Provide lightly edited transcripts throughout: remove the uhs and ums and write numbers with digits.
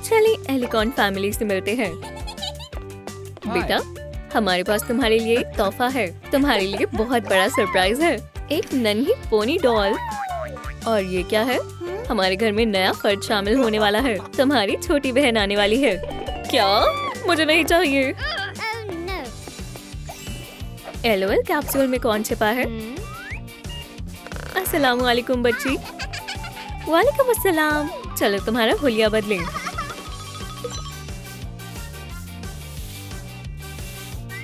चलिए एलिकॉन फैमिली से मिलते हैं। बेटा, हमारे पास तुम्हारे लिए एक तोहफा है। तुम्हारे लिए बहुत बड़ा सरप्राइज है, एक नन्ही पोनी डॉल। और ये क्या है? हमारे घर में नया फर्द शामिल होने वाला है। तुम्हारी छोटी बहन आने वाली है। क्या? मुझे नहीं चाहिए। LOL कैप्सूल में कौन छिपा है? अस्सलाम वालेकुम बच्ची। वालेकुम अस्सलाम। चलो तुम्हारा हुलिया बदलें।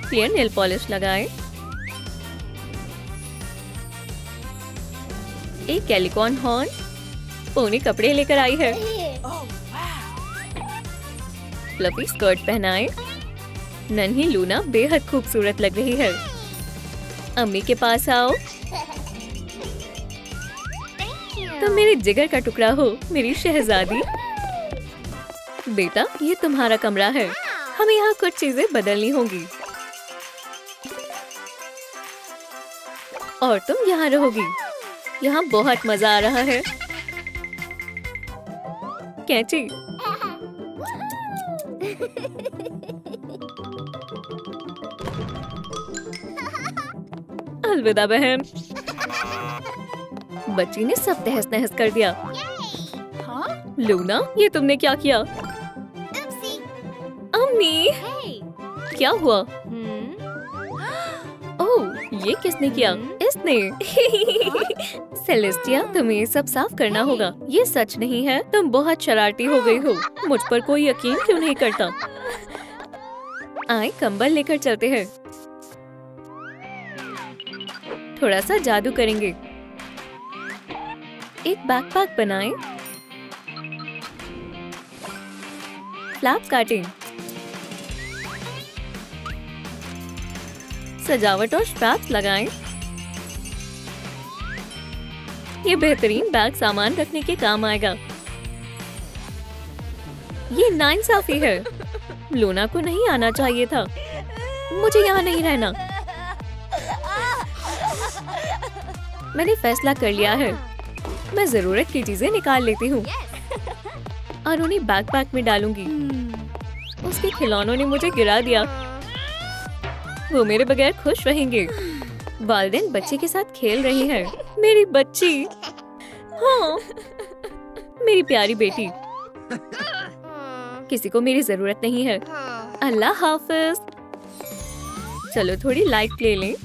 क्लियर नेल पॉलिश लगाएं। एक एलिकॉन हॉर्न पोनी कपड़े लेकर आई है। फ्लफी स्कर्ट पहनाएं। नन्ही लूना बेहद खूबसूरत लग रही है। अम्मी के पास आओ। तुम मेरे जिगर का टुकड़ा हो, मेरी शहजादी। बेटा, ये तुम्हारा कमरा है। हमें यहाँ कुछ चीजें बदलनी होंगी और तुम यहाँ रहोगी। यहाँ बहुत मजा आ रहा है। कैची, अलविदा बहन। बच्ची ने सब तहस नहस कर दिया। लूना, ये तुमने क्या किया? अम्मी, क्या हुआ? ओह, ये किसने किया? इसने। सेलेस्टिया, तुम्हें ये सब साफ करना होगा। ये सच नहीं है, तुम बहुत शरारती हो गई हो। मुझ पर कोई यकीन क्यों नहीं करता? आए कंबल लेकर चलते हैं। थोड़ा सा जादू करेंगे। एक बैकपैक बनाएं। फ्लैप काटें। सजावट और स्ट्रैप्स लगाएं। ये बेहतरीन बैग सामान रखने के काम आएगा। ये नाइंसाफी है। लूना को नहीं आना चाहिए था। मुझे यहाँ नहीं रहना। मैंने फैसला कर लिया है। मैं जरूरत की चीजें निकाल लेती हूँ और उन्हें बैकपैक में डालूंगी। उसके खिलौनों ने मुझे गिरा दिया। वो मेरे बगैर खुश रहेंगे। वालिदैन बच्चे के साथ खेल रही है। मेरी बच्ची। हाँ, मेरी प्यारी बेटी। किसी को मेरी जरूरत नहीं है। अल्लाह हाफिज। चलो थोड़ी लाइट ले लें।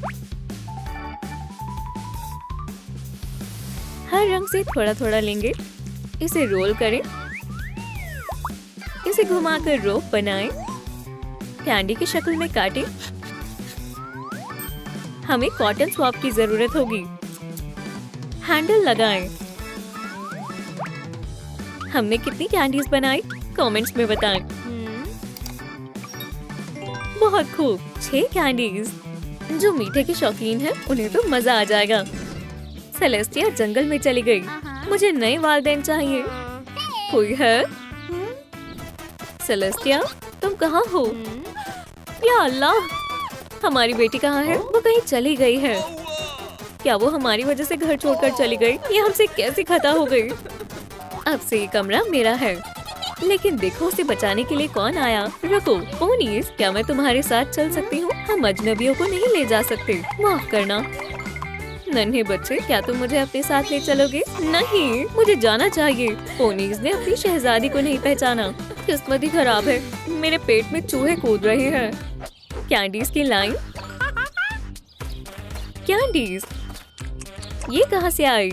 हर रंग से थोड़ा थोड़ा लेंगे। इसे रोल करें। इसे घुमाकर रोप बनाएं। कैंडी की शक्ल में काटें। हमें कॉटन स्वॉप की जरूरत होगी। हैंडल लगाएं। हमने कितनी कैंडीज बनाई? कमेंट्स में बताएं। बहुत खूब, 6 कैंडीज। जो मीठे के शौकीन हैं, उन्हें तो मजा आ जाएगा। सेलेस्टिया जंगल में चली गई। मुझे नए वालिदैन चाहिए। कोई है? सेलेस्टिया, तुम कहाँ हो? या अल्लाह, हमारी बेटी कहाँ है? वो कहीं चली गई है। क्या वो हमारी वजह से घर छोड़कर चली गई? ये हमसे कैसे खता हो गई? अब से ये कमरा मेरा है। लेकिन देखो, उसे बचाने के लिए कौन आया। रुको पोनीज, क्या मैं तुम्हारे साथ चल सकती हूँ? हम अजनबियों को नहीं ले जा सकते। माफ करना। नन्हे बच्चे, क्या तुम मुझे अपने साथ ले चलोगे? नहीं, मुझे जाना चाहिए। पोनीज ने अपनी शहजादी को नहीं पहचाना। किस्मत ही खराब है। मेरे पेट में चूहे कूद रहे हैं। कैंडीज की लाइन। कैंडीज, ये कहाँ से आई?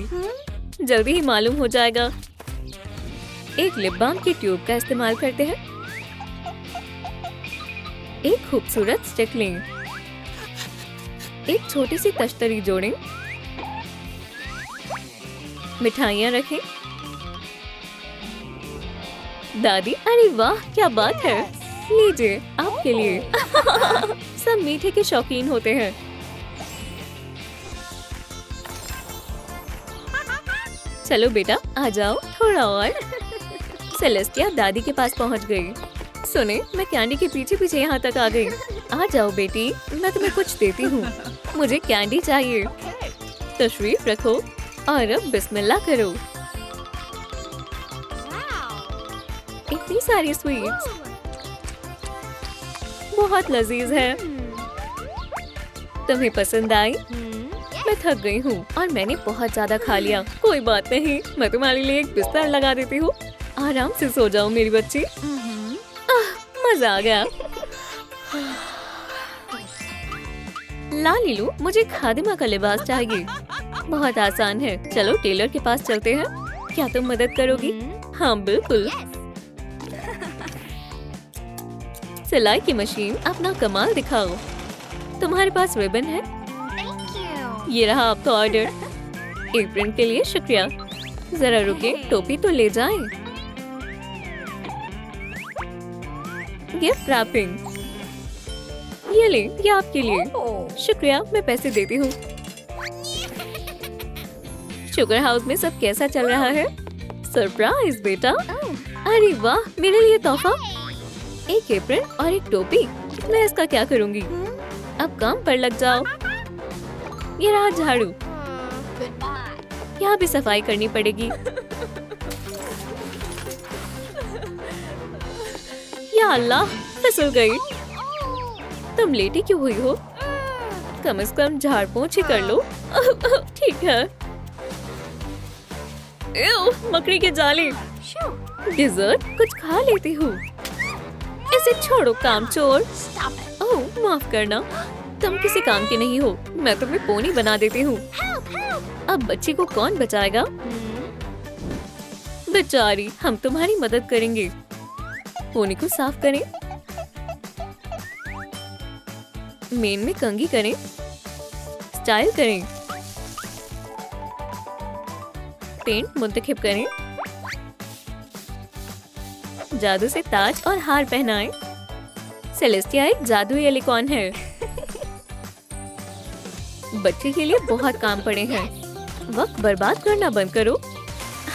जल्दी ही मालूम हो जाएगा। एक लिप बाम की ट्यूब का इस्तेमाल करते हैं। एक खूबसूरत स्टिक लें। एक छोटी सी तश्तरी जोड़ें। मिठाइयाँ रखें। दादी, अरे वाह, क्या बात है। लीजिए, आपके लिए। सब मीठे के शौकीन होते हैं। चलो बेटा, आ जाओ थोड़ा और। सेलेस्टिया दादी के पास पहुंच गई। सुने, मैं कैंडी के पीछे पीछे यहाँ तक आ गई। आ जाओ बेटी, मैं तुम्हें कुछ देती हूँ। मुझे कैंडी चाहिए। तशरीफ रखो और अब बिस्मिल्लाह करो। इतनी सारी स्वीट्स, बहुत लजीज है। तुम्हें पसंद आई? मैं थक गई हूँ और मैंने बहुत ज्यादा खा लिया। कोई बात नहीं, मैं तुम्हारे लिए एक बिस्तर लगा देती हूँ। आराम से सो जाओ मेरी बच्ची। मजा आ गया। लालीलू, मुझे खादिमा का लिबास चाहिए। बहुत आसान है, चलो टेलर के पास चलते हैं। क्या तुम मदद करोगी? हाँ बिल्कुल। सिलाई की मशीन, अपना कमाल दिखाओ। तुम्हारे पास रिबन है? ये रहा आपका ऑर्डर। एप्रन के लिए शुक्रिया। जरा रुके, टोपी तो ले जाएं। गिफ्ट रैपिंग, ये ले, ये आपके लिए। शुक्रिया, मैं पैसे देती हूँ। शुगर हाउस में सब कैसा चल रहा है? सरप्राइज बेटा। अरे वाह, मेरे लिए तोहफा। एक एप्रन और एक टोपी। मैं इसका क्या करूँगी? अब काम पर लग जाओ। ये रहा झाड़ू। यहाँ भी सफाई करनी पड़ेगी। या अल्लाह, फिसल गई। तुम लेटी क्यों हुई हो? कम से कम झाड़ पोंछ ही कर लो। ठीक है। मकड़ी के जाले। डिजर्ट कुछ खा लेती हूँ। इसे छोड़ो कामचोर। ओह माफ करना, तुम किसी काम की नहीं हो। मैं तुम्हें पोनी बना देती हूँ। अब बच्ची को कौन बचाएगा? बेचारी, हम तुम्हारी मदद करेंगे। पोनी को साफ करें, मेन में कंघी करें, स्टाइल करें, पेंट मुंतखब करें, जादू से ताज और हार पहनाएं। सेलेस्टिया एक जादुई यूनिकॉर्न है। बच्चे के लिए बहुत काम पड़े हैं। वक्त बर्बाद करना बंद करो,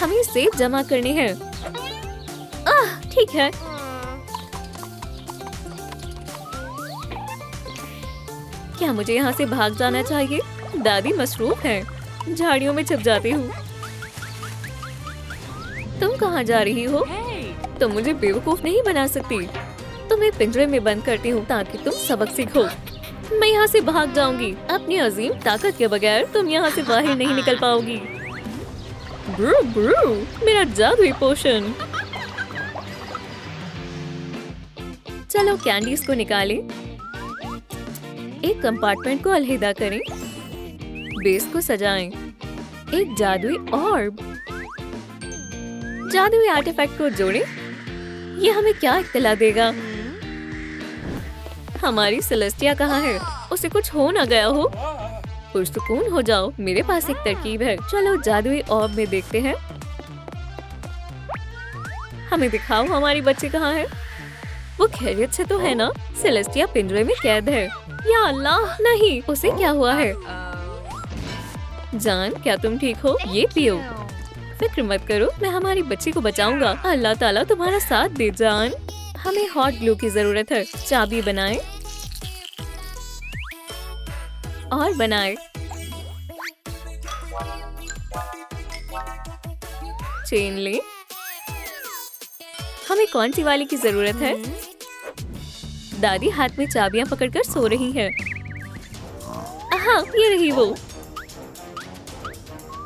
हमें सेब जमा करने हैं। ठीक है। क्या मुझे यहाँ से भाग जाना चाहिए? दादी मसरूफ है, झाड़ियों में छिप जाती हूँ। तुम कहाँ जा रही हो? तुम मुझे बेवकूफ नहीं बना सकती। तुम्हें पिंजरे में बंद करती हूँ ताकि तुम सबक सीखो। मैं यहाँ से भाग जाऊंगी। अपनी अजीम ताकत के बगैर तुम यहाँ से बाहर नहीं निकल पाओगी। ब्रू ब्रू, मेरा जादुई पोशन। चलो कैंडीज को निकालें। एक कंपार्टमेंट को अलहदा करें, बेस को सजाएं। एक जादुई ऑर्ब, जादुई आर्टिफैक्ट को जोड़ें। ये हमें क्या इत्तला देगा? हमारी सेलेस्टिया कहाँ है? उसे कुछ हो ना गया हो? पुरसुकून हो जाओ, मेरे पास एक तरकीब है। चलो जादुई ऑर्ब में देखते हैं। हमें दिखाओ हमारी बच्ची कहाँ है? वो खैरियत से तो है ना? सेलेस्टिया पिंजरे में कैद है। या अल्लाह, नहीं, उसे क्या हुआ है? जान, क्या तुम ठीक हो? ये पियो। फिक्र मत करो, मैं हमारी बच्ची को बचाऊंगा। अल्लाह ताला तुम्हारा साथ दे जान। हमें हॉट ग्लू की जरूरत है। चाबी बनाएं और बनाएं। चेन लें। हमें कौन सी वाली की जरूरत है? दादी हाथ में चाबियां पकड़कर सो रही है। हाँ, ये रही वो।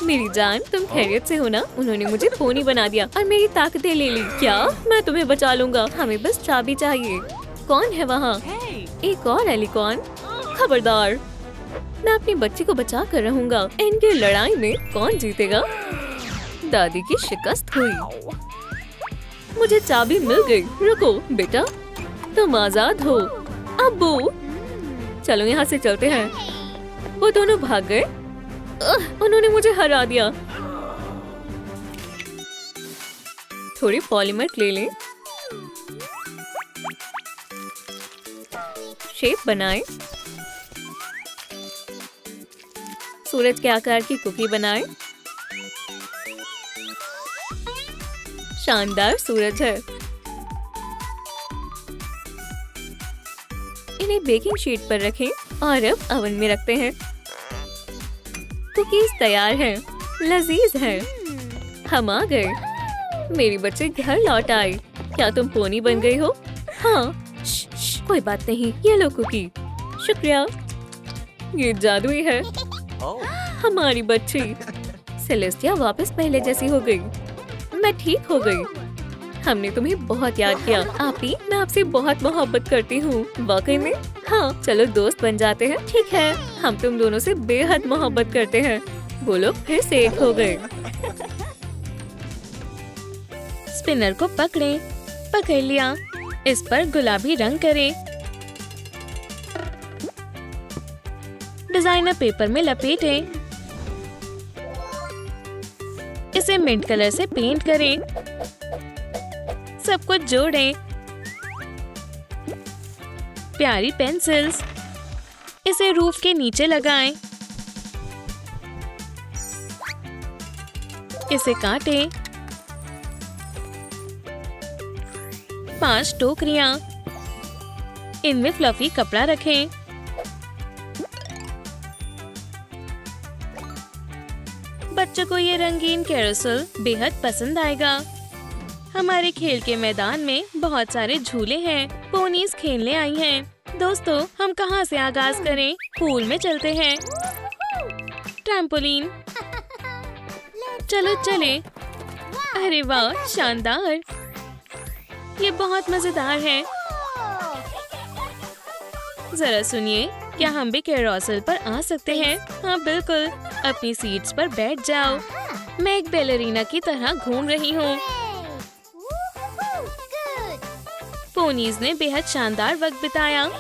मेरी जान, तुम खैरियत से हो ना? उन्होंने मुझे पोनी बना दिया और मेरी ताकतें ले ली। क्या? मैं तुम्हें बचा लूंगा। हमें बस चाबी चाहिए। कौन है वहाँ? एक और यूनिकॉर्न। खबरदार, मैं अपनी बच्ची को बचा कर रहूंगा। इनकी लड़ाई में कौन जीतेगा? दादी की शिकस्त हुई। मुझे चाबी मिल गई। रुको बेटा, तुम आजाद हो। अब्बू, चलो यहाँ से चलते हैं। वो दोनों भाग गए। उन्होंने मुझे हरा दिया। थोड़ी पॉलीमर ले लें। शेप बनाएं। सूरज के आकार की कुकी बनाएं। शानदार सूरज है। इन्हें बेकिंग शीट पर रखें और अब ओवन में रखते हैं। कुकीज तैयार हैं, लजीज हैं। हम आ गए। मेरी बच्ची घर लौट आई। क्या तुम पोनी बन गई हो? हाँ। कोई बात नहीं, ये लो कुकी। शुक्रिया। ये जादुई है। हमारी बच्ची सेलेस्टिया वापस पहले जैसी हो गई। मैं ठीक हो गई। हमने तुम्हें बहुत याद किया। आपी, मैं आपसे बहुत मोहब्बत करती हूँ। वाकई में? हाँ, चलो दोस्त बन जाते हैं। ठीक है, हम तुम दोनों से बेहद मोहब्बत करते हैं। वो लोग फिर से एक हो गए। स्पिनर को पकड़े। पकड़ लिया। इस पर गुलाबी रंग करें। डिजाइनर पेपर में लपेटें। इसे मिंट कलर से पेंट करें। सब कुछ जोड़ें। प्यारी पेंसिल्स। इसे रूफ के नीचे लगाएं। इसे काटें। 5 टोकरियां। इनमें फ्लफी कपड़ा रखें। बच्चों को ये रंगीन कैरोसेल बेहद पसंद आएगा। हमारे खेल के मैदान में बहुत सारे झूले हैं। पोनीज खेलने आई हैं। दोस्तों, हम कहाँ से आगाज करें? पूल में चलते हैं। ट्रैम्पोलिन। चलो चले। अरे वाह, शानदार। ये बहुत मजेदार है। जरा सुनिए, क्या हम भी कैरोसेल पर आ सकते हैं? हाँ बिल्कुल। अपनी सीट्स पर बैठ जाओ। मैं एक बैलेरिना की तरह घूम रही हूँ। पोनीज ने बेहद शानदार वक्त बिताया।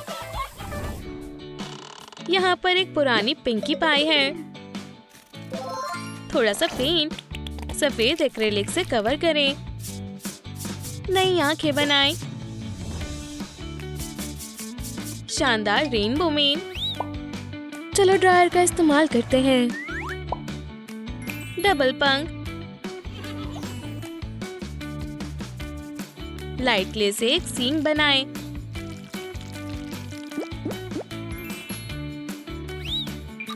यहाँ पर एक पुरानी पिंकी पाई है। थोड़ा सा पेंट सफेद एक्रेलिक से कवर करें। नई आंखें बनाएं। शानदार रेनबो में। चलो ड्रायर का इस्तेमाल करते हैं। डबल पंख। लाइट क्ले से एक सींग बनाएं।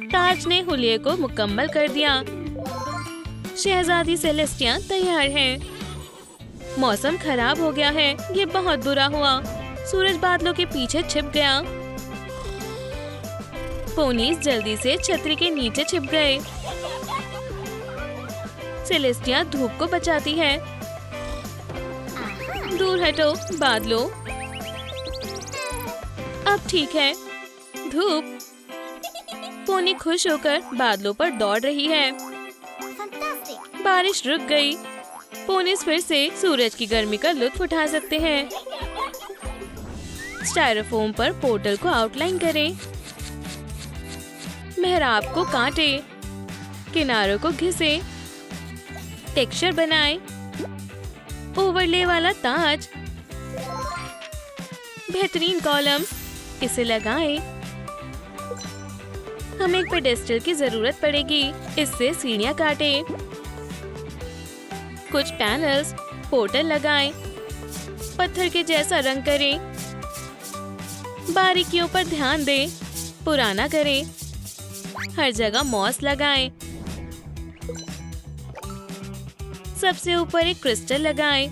ताज ने हुलिये को मुकम्मल कर दिया। शहजादी सेलेस्टिया तैयार है। मौसम खराब हो गया है। ये बहुत बुरा हुआ। सूरज बादलों के पीछे छिप गया। पोनीज जल्दी से छतरी के नीचे छिप गए। सेलेस्टिया धूप को बचाती है। दूर हटो बादलों। अब ठीक है। धूप। पोनी खुश होकर बादलों पर दौड़ रही है। बारिश रुक गई। पोनीज फिर से सूरज की गर्मी का लुत्फ उठा सकते हैं। स्टायरोफोम पर पोर्टल को आउटलाइन करें। मेहराब को काटें। किनारों को घिसें। टेक्सचर बनाएं। ओवरले वाला ताज। बेहतरीन कॉलम्स। इसे लगाएं। हमें एक पेडेस्टल की जरूरत पड़ेगी। इससे सीढ़ियां काटें। कुछ पैनल्स। पोर्टल लगाएं। पत्थर के जैसा रंग करें। बारीकियों पर ध्यान दें। पुराना करें। हर जगह मॉस लगाएं। सबसे ऊपर एक क्रिस्टल लगाएं।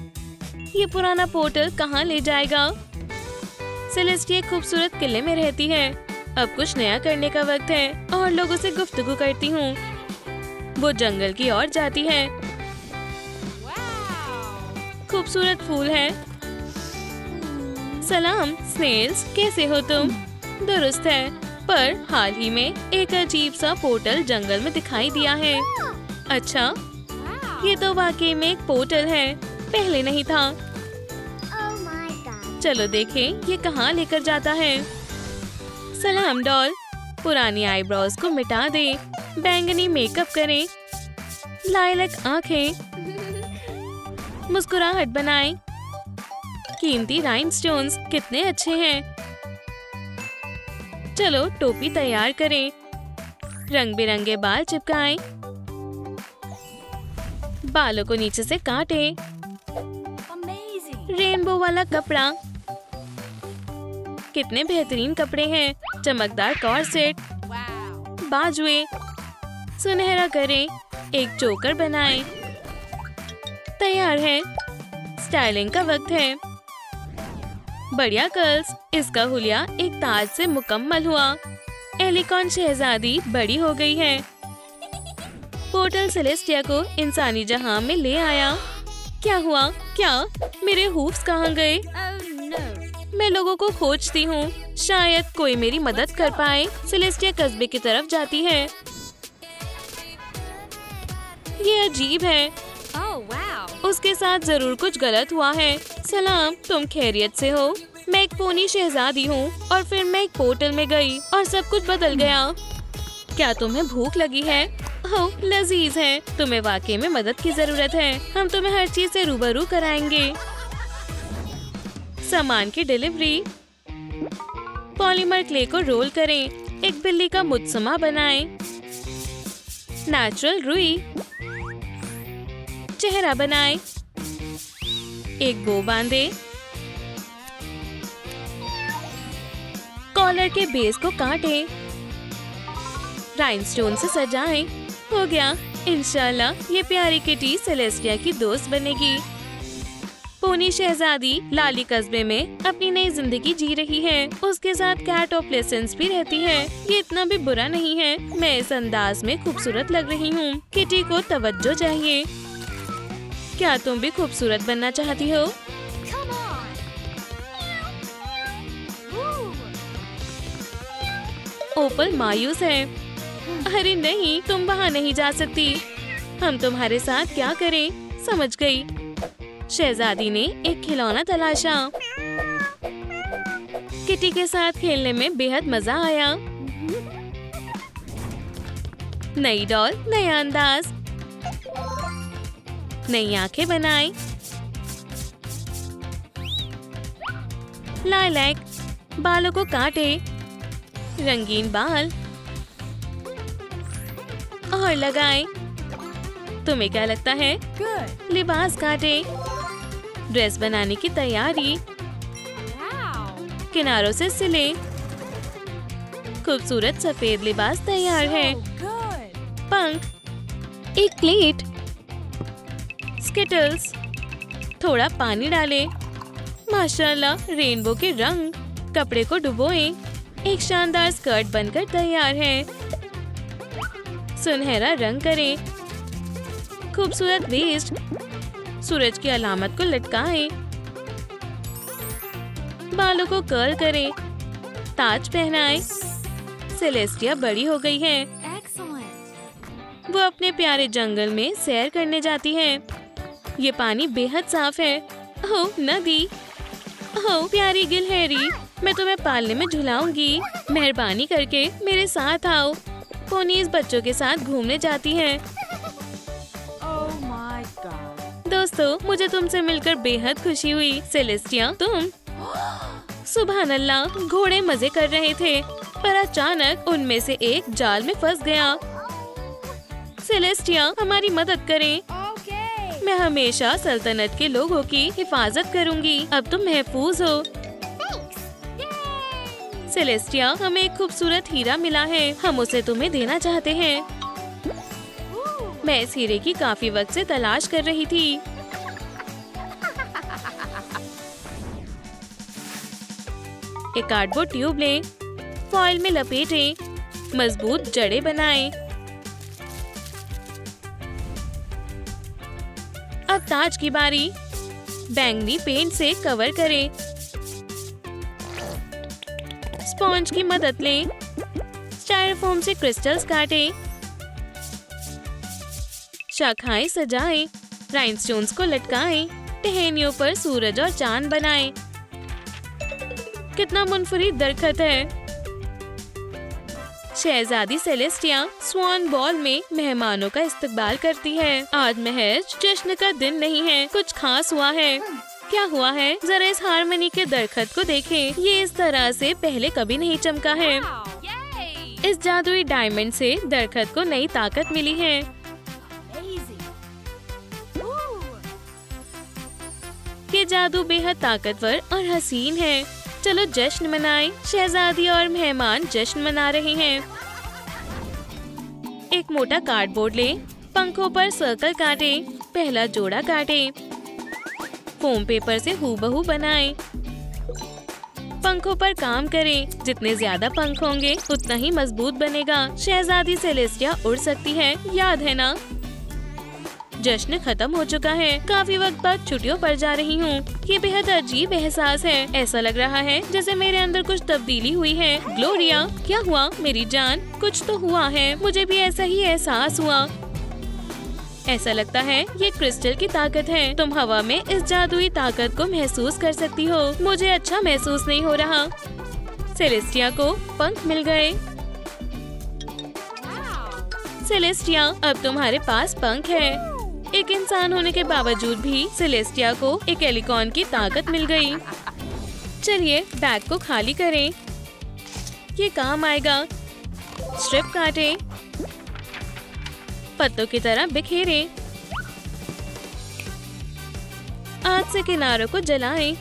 ये पुराना पोर्टल कहाँ ले जाएगा? सेलेस्टिया एक खूबसूरत किले में रहती है। अब कुछ नया करने का वक्त है और लोगों से गुफ्तगू करती हूँ। वो जंगल की ओर जाती है। खूबसूरत फूल है। सलाम स्नेल्स, कैसे हो तुम? दुरुस्त है, पर हाल ही में एक अजीब सा पोर्टल जंगल में दिखाई दिया है। अच्छा, ये तो वाकई में एक पोर्टल है, पहले नहीं था। चलो देखें ये कहाँ लेकर जाता है। सलाम डॉल, पुरानी आईब्रोज को मिटा दें। बैंगनी मेकअप करें। लाइलैक आंखें। मुस्कुराहट बनाएं। कीमती राइनस्टोन्स कितने अच्छे हैं। चलो टोपी तैयार करें। रंग बिरंगे बाल चिपकाएं। बालों को नीचे से काटें। रेनबो वाला कपड़ा। कितने बेहतरीन कपड़े हैं। चमकदार कॉर्सेट। बाजुएं। सुनहरा करें। एक चोकर बनाएं। तैयार है। स्टाइलिंग का वक्त है। बढ़िया कर्ल्स। इसका हुलिया एक ताज से मुकम्मल हुआ। एलिकॉन शहजादी बड़ी हो गई है। पोर्टल सेलेस्टिया को इंसानी जहां में ले आया। क्या हुआ? क्या मेरे हूफ्स कहाँ गए? मैं लोगों को खोजती हूँ, शायद कोई मेरी मदद कर पाए। सेलेस्टिया कस्बे की तरफ जाती है। ये अजीब है। उसके साथ जरूर कुछ गलत हुआ है। सलाम, तुम खैरियत से हो? मैं एक पोनी शहजादी हूँ और फिर मैं एक पोर्टल में गई और सब कुछ बदल गया। क्या तुम्हें भूख लगी है? ओह, लजीज है। तुम्हें वाकई में मदद की जरूरत है। हम तुम्हें हर चीज से रूबरू कराएंगे। सामान की डिलीवरी। पॉलीमर क्ले को रोल करें। एक बिल्ली का मुजस्समा बनाएं। नेचुरल रुई। चेहरा बनाएं। एक बो बांधे। कॉलर के बेस को काटें। राइनस्टोन से सजाएं। हो गया। इंशाल्लाह ये प्यारी किटी सेलेस्टिया की दोस्त बनेगी। पोनी शहजादी लाली कस्बे में अपनी नई जिंदगी जी रही है। उसके साथ कैट और प्लेसेंस भी रहती है। ये इतना भी बुरा नहीं है। मैं इस अंदाज में खूबसूरत लग रही हूँ। किटी को तवज्जो चाहिए। क्या तुम भी खूबसूरत बनना चाहती हो? ओपल मायूस है। अरे नहीं, तुम वहाँ नहीं जा सकती। हम तुम्हारे साथ क्या करें? समझ गई। शहजादी ने एक खिलौना तलाशा। किटी के साथ खेलने में बेहद मजा आया। नई डॉल, नया अंदाज। नई आंखें बनाएं। लाइलैक। बालों को काटे। रंगीन बाल और लगाएं। तुम्हें क्या लगता है? लिबास काटे। ड्रेस बनाने की तैयारी। किनारों से सिले। खूबसूरत सफेद लिबास तैयार है। पंख। एक प्लेट। स्किटल्स। थोड़ा पानी डालें। माशाल्लाह, रेनबो के रंग। कपड़े को डुबोएं। एक शानदार स्कर्ट बनकर तैयार है। सुनहरा रंग करें। खूबसूरत वेस्ट। सूरज की अलामत को लटकाएं। बालों को कर्ल करें। ताज पहनाएं। सेलेस्टिया बड़ी हो गई है। वो अपने प्यारे जंगल में सैर करने जाती है। ये पानी बेहद साफ है। ओह, नदी। ओह, प्यारी गिलहरी, मैं तुम्हें पालने में झुलाऊंगी। मेहरबानी करके मेरे साथ आओ। पोनीज बच्चों के साथ घूमने जाती हैं। दोस्तों, मुझे तुमसे मिलकर बेहद खुशी हुई। सेलेस्टिया, तुम? सुभान अल्लाह, घोड़े मजे कर रहे थे, पर अचानक उनमें से एक जाल में फंस गया। सेलेस्टिया, हमारी मदद करें। मैं हमेशा सल्तनत के लोगों की हिफाजत करूंगी। अब तुम महफूज हो। सेलेस्टिया, हमें एक खूबसूरत हीरा मिला है। हम उसे तुम्हें देना चाहते हैं। मैं इस हीरे की काफी वक्त से तलाश कर रही थी। एक कार्डबोर्ड ट्यूब लें। फॉइल में लपेटें। मजबूत जड़ें बनाएं। अब ताज की बारी। बैंगनी पेंट से कवर करें। स्पॉन्ज की मदद लें। स्टायरोफोम से क्रिस्टल्स काटें। शाखाएं सजाएं। राइनस्टोन्स को लटकाएं। टहनियों पर सूरज और चांद बनाएं। कितना मुनफरिद दरख्त है। शहजादी सेलेस्टिया स्वान बॉल में मेहमानों का इस्तकबाल करती है। आज महज जश्न का दिन नहीं है, कुछ खास हुआ है। क्या हुआ है? जरा इस हारमनी के दरख्त को देखें। ये इस तरह से पहले कभी नहीं चमका है। इस जादुई डायमंड से दरख्त को नई ताकत मिली है। ये जादू बेहद ताकतवर और हसीन है। चलो जश्न मनाएं। शहजादी और मेहमान जश्न मना रहे हैं। एक मोटा कार्डबोर्ड लें। पंखों पर सर्कल काटें। पहला जोड़ा काटें। फोम पेपर से हूबहू बनाएं। पंखों पर काम करें। जितने ज्यादा पंख होंगे उतना ही मजबूत बनेगा। शहजादी सेलेस्टिया उड़ सकती है, याद है ना? जश्न खत्म हो चुका है। काफी वक्त बाद छुट्टियों पर जा रही हूँ। ये बेहद अजीब एहसास है। ऐसा लग रहा है जैसे मेरे अंदर कुछ तब्दीली हुई है। ग्लोरिया, क्या हुआ मेरी जान? कुछ तो हुआ है। मुझे भी ऐसा ही एहसास हुआ। ऐसा लगता है ये क्रिस्टल की ताकत है। तुम हवा में इस जादुई ताकत को महसूस कर सकती हो। मुझे अच्छा महसूस नहीं हो रहा। सेलेस्टिया को पंख मिल गए। सेलेस्टिया, अब तुम्हारे पास पंख है। एक इंसान होने के बावजूद भी सेलेस्टिया को एक एलिकॉन की ताकत मिल गई। चलिए बैग को खाली करें। ये काम आएगा। स्ट्रिप काटें, पत्तों की तरह बिखेरें। आग से किनारों को जलाएं।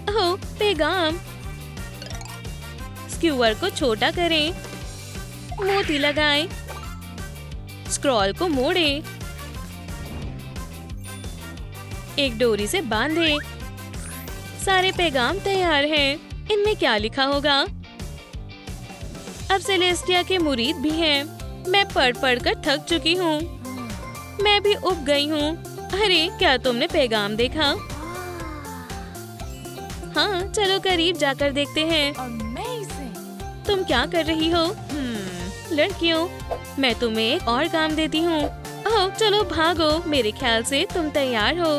ओह, पैगाम। स्क्यूअर को छोटा करें। मोती लगाएं। स्क्रॉल को मोड़ें। एक डोरी से बांधें। सारे पैगाम तैयार हैं। इनमें क्या लिखा होगा? अब सेलेस्टिया के मुरीद भी हैं। मैं पढ़ कर थक चुकी हूँ। मैं भी उब गई हूँ। अरे, क्या तुमने पैगाम देखा? हाँ, चलो करीब जाकर देखते हैं। तुम क्या कर रही हो? लड़कियों, मैं तुम्हें एक और काम देती हूँ। ओह, चलो भागो। मेरे ख्याल से तुम तैयार हो।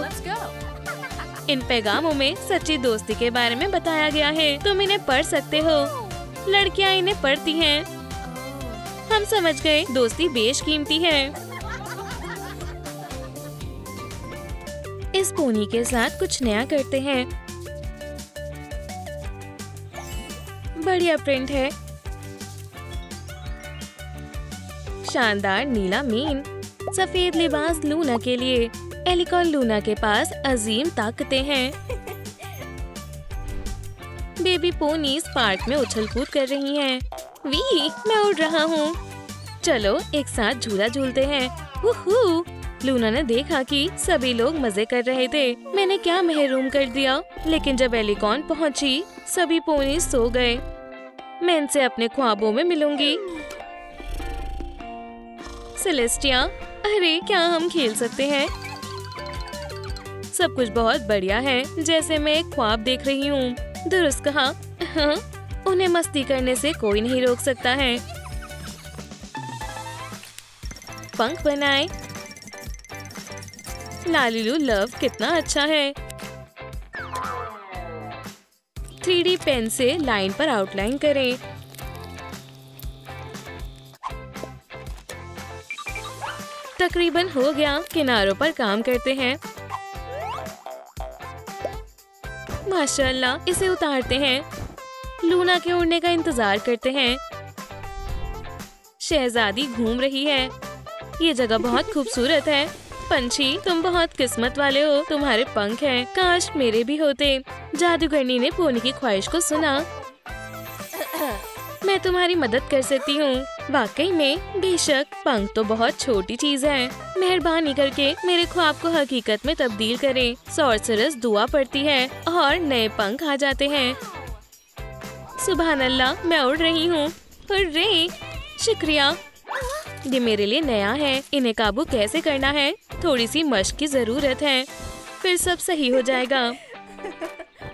इन पैगामों में सच्ची दोस्ती के बारे में बताया गया है। तुम इन्हें पढ़ सकते हो। लड़कियाँ इन्हें पढ़ती हैं। हम समझ गए, दोस्ती बेशकीमती है। इस पोनी के साथ कुछ नया करते हैं। बढ़िया प्रिंट है। शानदार नीला मीन। सफेद लिबास लूना के लिए। एलिकॉन लूना के पास अजीम ताकतें हैं। बेबी पोनीज पार्क में उछल कूद कर रही हैं। वी, मैं उड़ रहा हूँ। चलो एक साथ झूला झूलते हैं। वूहू! लूना ने देखा कि सभी लोग मजे कर रहे थे। मैंने क्या महरूम कर दिया। लेकिन जब एलिकॉन पहुँची, सभी पोनीज सो गए। मैं इनसे अपने ख्वाबों में मिलूंगी। सेलेस्टिया, अरे क्या हम खेल सकते हैं? सब कुछ बहुत बढ़िया है, जैसे मैं एक ख्वाब देख रही हूँ। दुरुस्त कहा। हाँ, उन्हें मस्ती करने से कोई नहीं रोक सकता है। पंख बनाए। लालीलू लव कितना अच्छा है। 3D पेन से लाइन पर आउटलाइन करें। तकरीबन हो गया। किनारों पर काम करते हैं। माशाल्लाह, इसे उतारते हैं। लूना के उड़ने का इंतजार करते हैं। शहजादी घूम रही है। ये जगह बहुत खूबसूरत है। पंछी, तुम बहुत किस्मत वाले हो। तुम्हारे पंख हैं। काश मेरे भी होते। जादूगरनी ने पोनी की ख्वाहिश को सुना। मैं तुम्हारी मदद कर सकती हूँ। वाकई में? बेशक। पंख तो बहुत छोटी चीज है। मेहरबानी करके मेरे ख्वाब को हकीकत में तब्दील करें। सॉर्सरस दुआ पड़ती है और नए पंख आ जाते हैं। सुभान अल्लाह, मैं उड़ रही हूँ। हुर्रे! शुक्रिया। ये मेरे लिए नया है। इन्हें काबू कैसे करना है? थोड़ी सी मश्क की जरूरत है। फिर सब सही हो जाएगा।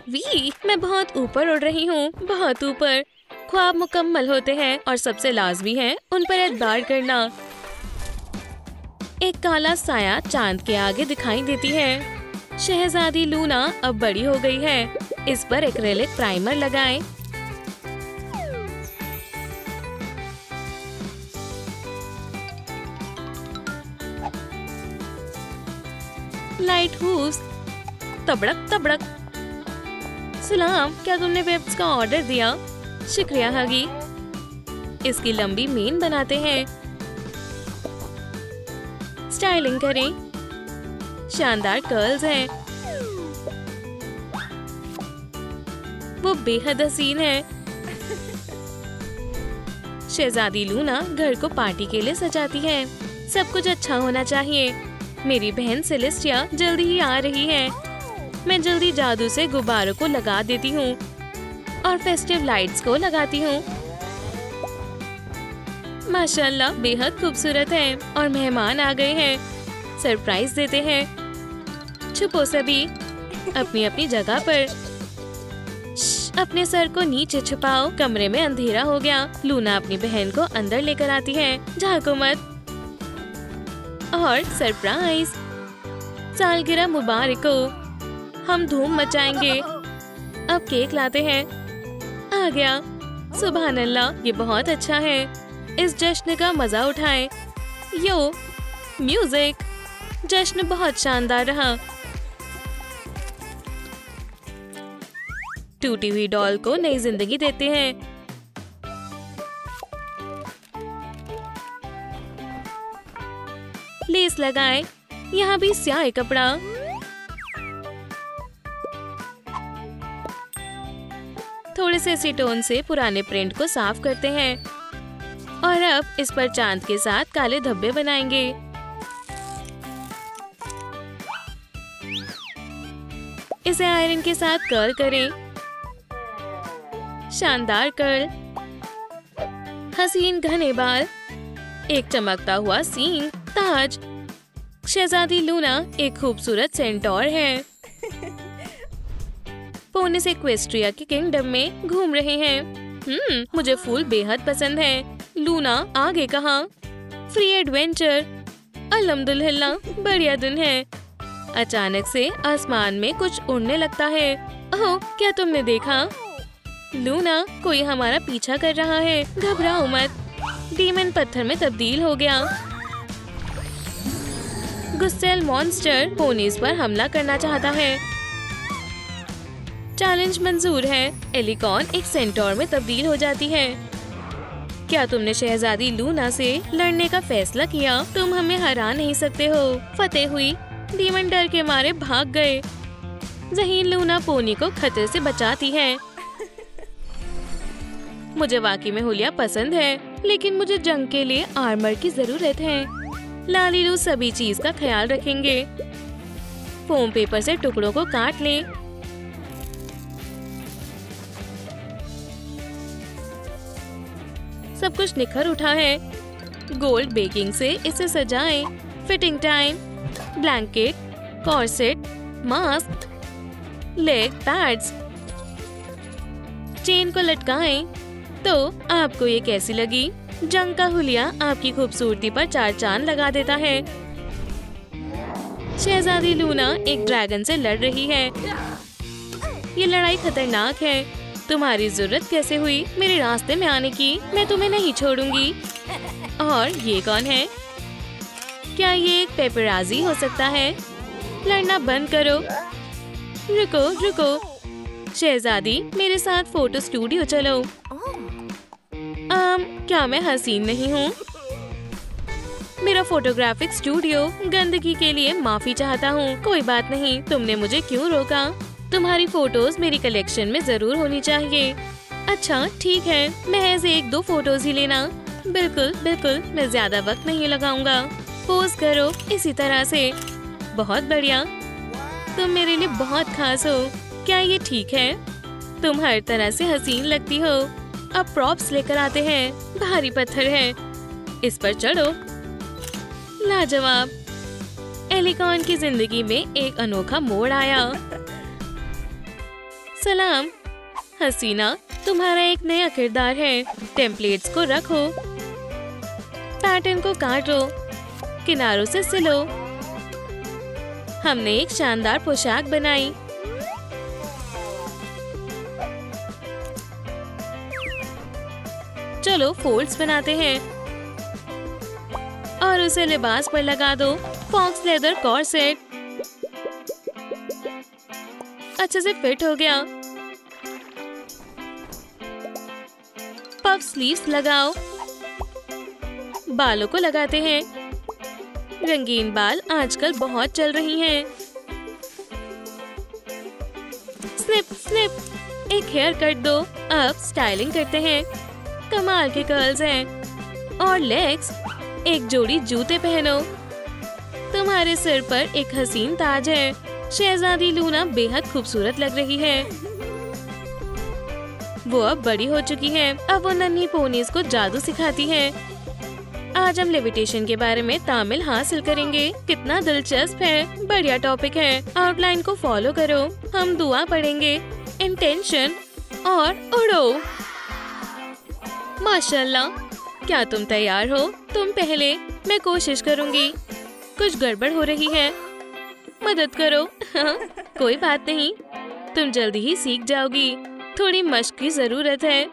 वी, मैं बहुत ऊपर उड़ रही हूँ। बहुत ऊपर। ख्वाब मुकम्मल होते हैं और सबसे लाजमी है उन पर एतबार करना। एक काला साया चांद के आगे दिखाई देती है। शहजादी लूना अब बड़ी हो गई है। इस पर एक्रेलिक प्राइमर लगाएं। Light hues. तबड़क तबड़क। सलाम, क्या तुमने वेब्स का ऑर्डर दिया? शुक्रिया हगी। इसकी लंबी मीन बनाते हैं। स्टाइलिंग करें। शानदार कर्ल्स हैं। वो बेहद हसीन है। शहजादी लूना घर को पार्टी के लिए सजाती है। सब कुछ अच्छा होना चाहिए। मेरी बहन सेलेस्टिया जल्दी ही आ रही है। मैं जल्दी जादू से गुब्बारों को लगा देती हूँ और फेस्टिव लाइट्स को लगाती हूँ। माशाल्लाह बेहद खूबसूरत है और मेहमान आ गए हैं। सरप्राइज देते हैं। छुपो सभी अपनी अपनी जगह पर। अपने सर को नीचे छुपाओ। कमरे में अंधेरा हो गया। लूना अपनी बहन को अंदर लेकर आती है। झांको मत। और सरप्राइज, सालगिरह मुबारक हो। हम धूम मचाएंगे। अब केक लाते हैं। आ गया। सुभान अल्लाह, ये बहुत अच्छा है। इस जश्न का मजा उठाएं। यो म्यूजिक। जश्न बहुत शानदार रहा। टूटी हुई डॉल को नई जिंदगी देते हैं। लेस लगाएं। यहाँ भी स्याही कपड़ा। थोड़े से एसीटोन से पुराने प्रिंट को साफ करते हैं और अब इस पर चांद के साथ काले धब्बे बनाएंगे। इसे आयरन के साथ कर्ल करें। शानदार कर्ल। हसीन घने बाल। एक चमकता हुआ सींग। ताज। शहजादी लूना एक खूबसूरत सेंटोर है। पोनिस इक्वेस्ट्रिया के किंगडम में घूम रहे हैं। मुझे फूल बेहद पसंद है। लूना आगे कहाँ? Free adventure. अल्हम्दुलिल्लाह, बढ़िया दिन है। अचानक से आसमान में कुछ उड़ने लगता है। ओह, क्या तुमने देखा? लूना, कोई हमारा पीछा कर रहा है। घबराओ मत। डीमन पत्थर में तब्दील हो गया। गुस्सेल मॉन्स्टर पोनीज पर हमला करना चाहता है। चैलेंज मंजूर है। एलिकॉन एक सेंटोर में तब्दील हो जाती है। क्या तुमने शहजादी लूना से लड़ने का फैसला किया? तुम हमें हरा नहीं सकते हो। फतेह हुई। डीमन डर के मारे भाग गए। ज़हीन लूना पोनी को खतरे से बचाती है। मुझे वाकई में हुलिया पसंद है, लेकिन मुझे जंग के लिए आर्मर की जरूरत है। लालीलू सभी चीज का ख्याल रखेंगे। फोम पेपर से टुकड़ों को काट लें। सब कुछ निखर उठा है। गोल्ड बेकिंग से इसे सजाएं। Fitting time. Blanket, corset, mask, leg pads. Chain को लटकाएं। तो आपको ये कैसी लगी? जंग का हुलिया आपकी खूबसूरती पर चार चांद लगा देता है। शहजादी लूना एक ड्रैगन से लड़ रही है। ये लड़ाई खतरनाक है। तुम्हारी जरूरत कैसे हुई मेरे रास्ते में आने की? मैं तुम्हें नहीं छोड़ूंगी। और ये कौन है? क्या ये एक पेपराजी हो सकता है? लड़ना बंद करो। रुको रुको। शहजादी, मेरे साथ फोटो स्टूडियो चलो। क्या मैं हसीन नहीं हूँ? मेरा फोटोग्राफिक स्टूडियो। गंदगी के लिए माफी चाहता हूँ। कोई बात नहीं। तुमने मुझे क्यों रोका? तुम्हारी फोटोज मेरी कलेक्शन में जरूर होनी चाहिए। अच्छा ठीक है, महज 1-2 फोटोज ही लेना। बिल्कुल बिल्कुल, मैं ज्यादा वक्त नहीं लगाऊंगा। पोज करो इसी तरह से। बहुत बढ़िया। तुम मेरे लिए बहुत खास हो। क्या ये ठीक है? तुम हर तरह से हसीन लगती हो। अब प्रॉप्स लेकर आते हैं। भारी पत्थर है, इस पर चढ़ो। लाजवाब। एलिकॉन की जिंदगी में एक अनोखा मोड़ आया। सलाम हसीना, तुम्हारा एक नया किरदार है। टेम्पलेट्स को रखो। पैटर्न को काटो। किनारों से सिलो। हमने एक शानदार पोशाक बनाई। चलो फोल्ड्स बनाते हैं और उसे लिबास पर लगा दो। फॉक्स लेदर कॉर्सेट अच्छे से फिट हो गया। पफ स्लीव्स लगाओ। बालों को लगाते हैं। रंगीन बाल आजकल बहुत चल रही हैं। Snip snip. एक हेयर कट दो। अब स्टाइलिंग करते हैं। कमाल के कर्ल्स हैं। और लेग्स। एक जोड़ी जूते पहनो। तुम्हारे सिर पर एक हसीन ताज है। शहजादी लूना बेहद खूबसूरत लग रही है। वो अब बड़ी हो चुकी है। अब वो नन्ही पोनीज को जादू सिखाती है। आज हम लेविटेशन के बारे में तामिल हासिल करेंगे। कितना दिलचस्प है। बढ़िया टॉपिक है। आउटलाइन को फॉलो करो। हम दुआ पढ़ेंगे, इंटेंशन और उड़ो। माशाल्लाह, क्या तुम तैयार हो? तुम पहले, मैं कोशिश करूंगी। कुछ गड़बड़ हो रही है, मदद करो। कोई बात नहीं, तुम जल्दी ही सीख जाओगी। थोड़ी मशक की जरूरत है।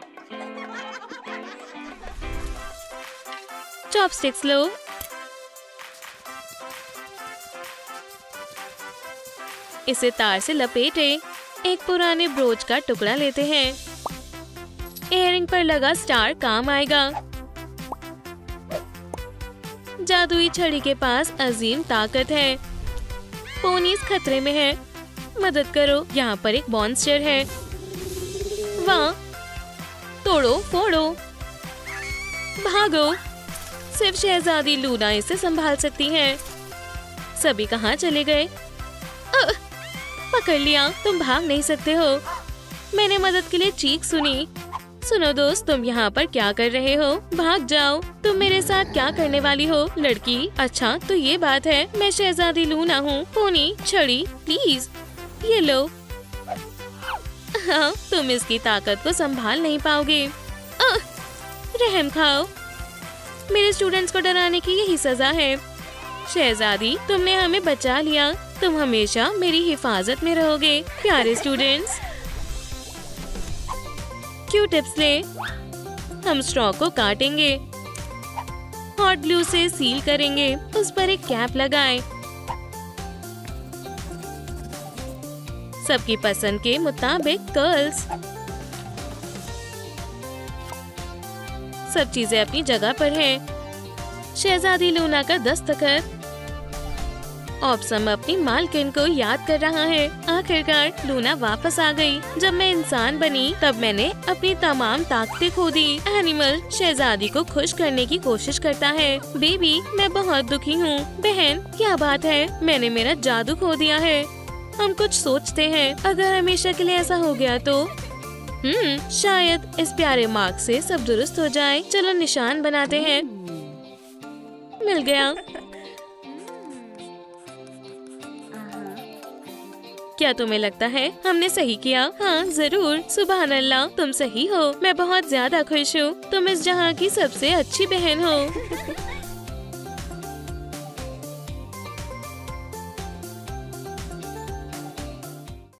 चॉपस्टिक्स लो। इसे तार से लपेटे। एक पुराने ब्रोच का टुकड़ा लेते हैं। इयररिंग पर लगा स्टार काम आएगा। जादुई छड़ी के पास अजीम ताकत है। पोनीज खतरे में है, मदद करो। यहाँ पर एक मॉन्स्टर है। वाह, तोड़ो फोड़ो, भागो। सिर्फ शहजादी लूना इसे संभाल सकती है। सभी कहाँ चले गए? पकड़ लिया। तुम भाग नहीं सकते हो। मैंने मदद के लिए चीख सुनी। सुनो दोस्त, तुम यहाँ पर क्या कर रहे हो? भाग जाओ। तुम मेरे साथ क्या करने वाली हो लड़की? अच्छा तो ये बात है, मैं शहजादी लूना हूँ। पोनी, छड़ी प्लीज, ये लो। हाँ, तुम इसकी ताकत को संभाल नहीं पाओगे। रहम खाओ। मेरे स्टूडेंट्स को डराने की यही सजा है। शहजादी, तुमने हमें बचा लिया। तुम हमेशा मेरी हिफाजत में रहोगे। प्यारे स्टूडेंट्स, क्यू टिप्स ले। हम स्ट्रॉ को काटेंगे, हॉट ग्लू से सील करेंगे। उस पर एक कैप लगाएं। सबकी पसंद के मुताबिक कर्ल्स। सब चीजें अपनी जगह पर हैं। शहजादी लूना का दस्तखत। ऑप्सम अपनी मालकिन को याद कर रहा है। आखिरकार लूना वापस आ गई। जब मैं इंसान बनी तब मैंने अपनी तमाम ताकतें खो दी। एनिमल शहजादी को खुश करने की कोशिश करता है। बेबी, मैं बहुत दुखी हूँ। बहन, क्या बात है? मैंने मेरा जादू खो दिया है। हम कुछ सोचते हैं, अगर हमेशा के लिए ऐसा हो गया तो शायद इस प्यारे मार्क से सब दुरुस्त हो जाए। चलो निशान बनाते हैं। मिल गया। क्या तुम्हें लगता है हमने सही किया? हाँ जरूर। सुभान अल्लाह, तुम सही हो। मैं बहुत ज्यादा खुश हूँ। तुम इस जहाँ की सबसे अच्छी बहन हो।